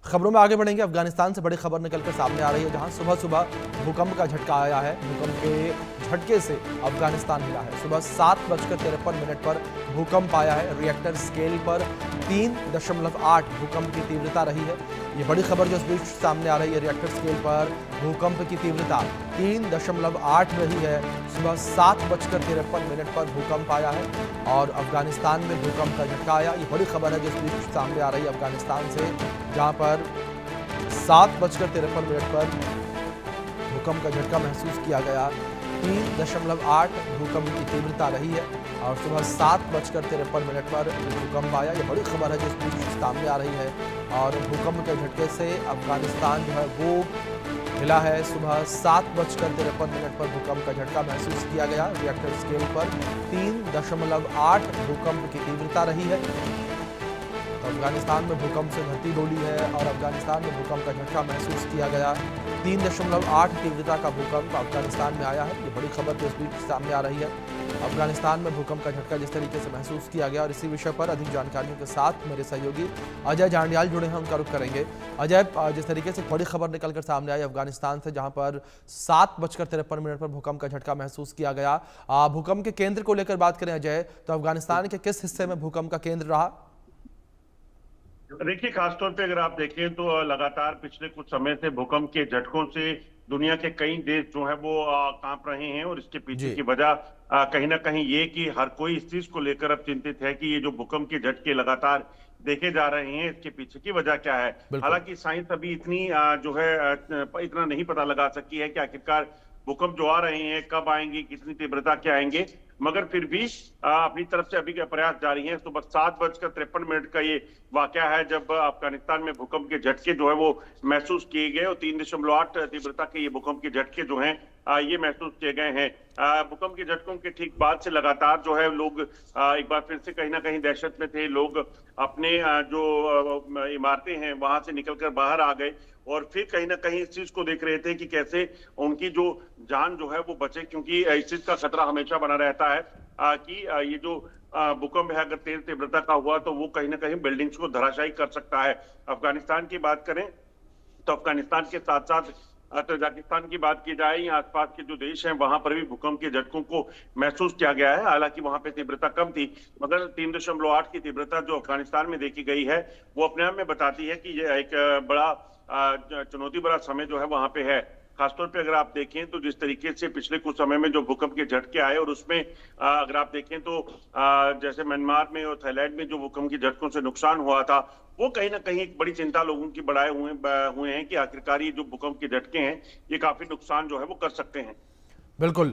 खबरों में आगे बढ़ेंगे। अफगानिस्तान से बड़ी खबर निकलकर सामने आ रही है, जहां सुबह सुबह भूकंप का झटका आया है। भूकंप के झटके से अफगानिस्तान हिला है। सुबह 7:53 पर भूकंप आया है। रिएक्टर स्केल पर 3.8 भूकंप की तीव्रता रही है। ये बड़ी खबर जो इस बीच सामने आ रही है। रिएक्टर स्केल पर भूकंप की तीव्रता 3.8 रही है। सुबह 7:53 पर भूकंप आया है और अफगानिस्तान में भूकंप का झटका आया। ये बड़ी खबर है जो इस बीच सामने आ रही है अफगानिस्तान से, जहां पर 7:53 पर भूकंप का झटका महसूस किया गया। 3.8 भूकंप की तीव्रता रही है और सुबह 7:53 पर भूकंप आया। ये बड़ी खबर है जो इस बीच सामने आ रही है और भूकंप के झटके से अफगानिस्तान जो है वो हिला है। सुबह 7:53 पर भूकंप का झटका महसूस किया गया। रिएक्टर स्केल पर 3.8 भूकंप की तीव्रता रही है। तो अफगानिस्तान में भूकंप से धरती डोली है और अफगानिस्तान में भूकंप का झटका महसूस किया गया। 3.8 तीव्रता का भूकंप अफगानिस्तान में आया है। ये बड़ी खबर जो इस बीच सामने आ रही है। अफगानिस्तान में भूकंप का झटका जिस तरीके से महसूस किया गया, और इसी विषय पर अधिक जानकारियों के साथ मेरे सहयोगी अजय जांडियाल जुड़े हैं, उनका रुख करेंगे। अजय, जिस तरीके से बड़ी खबर निकलकर सामने आई अफगानिस्तान से, जहां पर 7:53 पर भूकंप का झटका महसूस किया गया, भूकंप के केंद्र को लेकर बात करें अजय, तो अफगानिस्तान के किस हिस्से में भूकंप का केंद्र रहा? देखिए, खासतौर पे अगर आप देखें तो लगातार पिछले कुछ समय से भूकंप के झटकों से दुनिया के कई देश जो है वो कांप रहे हैं। और इसके पीछे की वजह कहीं ना कहीं ये कि हर कोई इस चीज को लेकर अब चिंतित है कि ये जो भूकंप के झटके लगातार देखे जा रहे हैं, इसके पीछे की वजह क्या है। हालांकि साइंस अभी इतनी जो है इतना नहीं पता लगा सकी है कि आखिरकार भूकंप जो आ रहे हैं कब आएंगे, कितनी तीव्रता के आएंगे, मगर फिर भी अपनी तरफ से अभी के प्रयास जारी हैं। सुबह 7:53 का ये वाकया है जब अफगानिस्तान में भूकंप के झटके जो है वो महसूस किए गए और 3.8 तीव्रता के ये भूकंप के झटके जो हैं ये महसूस किए गए हैं। भूकंप के झटकों के ठीक बाद से लगातार जो है लोग एक बार फिर से कहीं ना कहीं दहशत में थे। लोग अपने जो इमारतें हैं वहां से निकलकर बाहर आ गए और फिर कहीं ना कहीं इस चीज को देख रहे थे कि कैसे उनकी जो जान जो है वो बचे, क्योंकि इस चीज का खतरा हमेशा बना रहता है कि ये जो भूकंप है अगर तेज तीव्रता का हुआ तो वो कहीं ना कहीं बिल्डिंग्स को धराशायी कर सकता है। अफगानिस्तान की बात करें तो अफगानिस्तान के साथ साथ तजाकिस्तान की बात की जाए या आसपास के जो देश हैं वहां पर भी भूकंप के झटकों को महसूस किया गया है। हालांकि वहां पे तीव्रता कम थी, मगर 3.8 की तीव्रता जो अफगानिस्तान में देखी गई है वो अपने आप में बताती है कि ये एक बड़ा चुनौती भरा समय जो है वहां पे है। खासतौर पे अगर आप देखें तो जिस तरीके से पिछले कुछ समय में जो भूकंप के झटके आए और उसमें अगर आप देखें तो जैसे म्यांमार में और थाईलैंड में जो भूकंप के झटकों से नुकसान हुआ था, वो कहीं ना कहीं एक बड़ी चिंता लोगों की बढ़ाए हुए हैं कि आखिरकार ये जो भूकंप के झटके हैं ये काफी नुकसान जो है वो कर सकते हैं। बिल्कुल।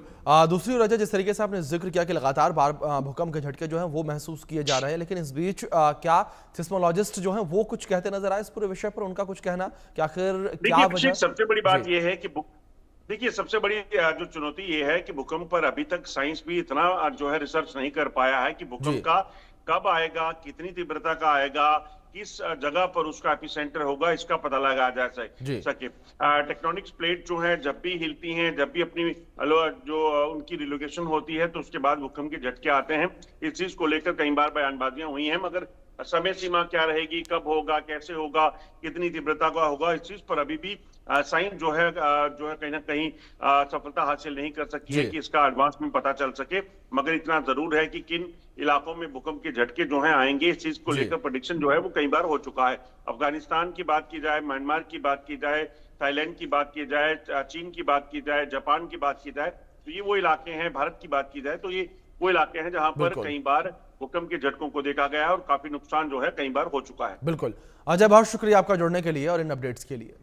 दूसरी वजह जिस तरीके से आपने जिक्र किया कि लगातार भूकंप के झटके जो हैं वो महसूस किए जा रहे हैं, लेकिन इस बीच क्या सिस्मोलॉजिस्ट जो हैं वो कुछ कहते नजर आए इस पूरे विषय पर? उनका कुछ कहना कि आखिर क्या वजह? सबसे बड़ी बात यह है कि देखिए, सबसे बड़ी जो चुनौती ये है कि भूकंप पर अभी तक साइंस भी इतना जो है रिसर्च नहीं कर पाया है कि भूकंप का कब आएगा, कितनी तीव्रता का आएगा, किस जगह पर उसका एपिसेंटर होगा, इसका पता लगाया जा सके। टेक्टोनिक्स प्लेट जो है जब भी हिलती हैं, जब भी अपनी जो उनकी रिलोकेशन होती है तो उसके बाद भूकंप के झटके आते हैं। इस चीज को लेकर कई बार बयानबाजियां हुई हैं, मगर समय सीमा क्या रहेगी, कब होगा, कैसे होगा, कितनी तीव्रता का होगा, इस चीज पर अभी भी साइंस जो है कहीं ना कहीं सफलता हासिल नहीं कर सकी है कि इसका एडवांस में पता चल सके। मगर इतना जरूर है कि किन इलाकों में भूकंप के झटके जो हैं आएंगे, इस चीज को लेकर प्रेडिक्शन जो है वो कई बार हो चुका है। अफगानिस्तान की बात की जाए, म्यांमार की बात की जाए, थाईलैंड की बात की जाए, चीन की बात की जाए, जापान की बात की जाए, तो ये वो इलाके हैं। भारत की बात की जाए तो ये वो इलाके हैं जहां पर कई बार भूकंप के झटकों को देखा गया है और काफी नुकसान जो है कई बार हो चुका है। बिल्कुल अजय, बहुत शुक्रिया आपका जुड़ने के लिए और इन अपडेट्स के लिए।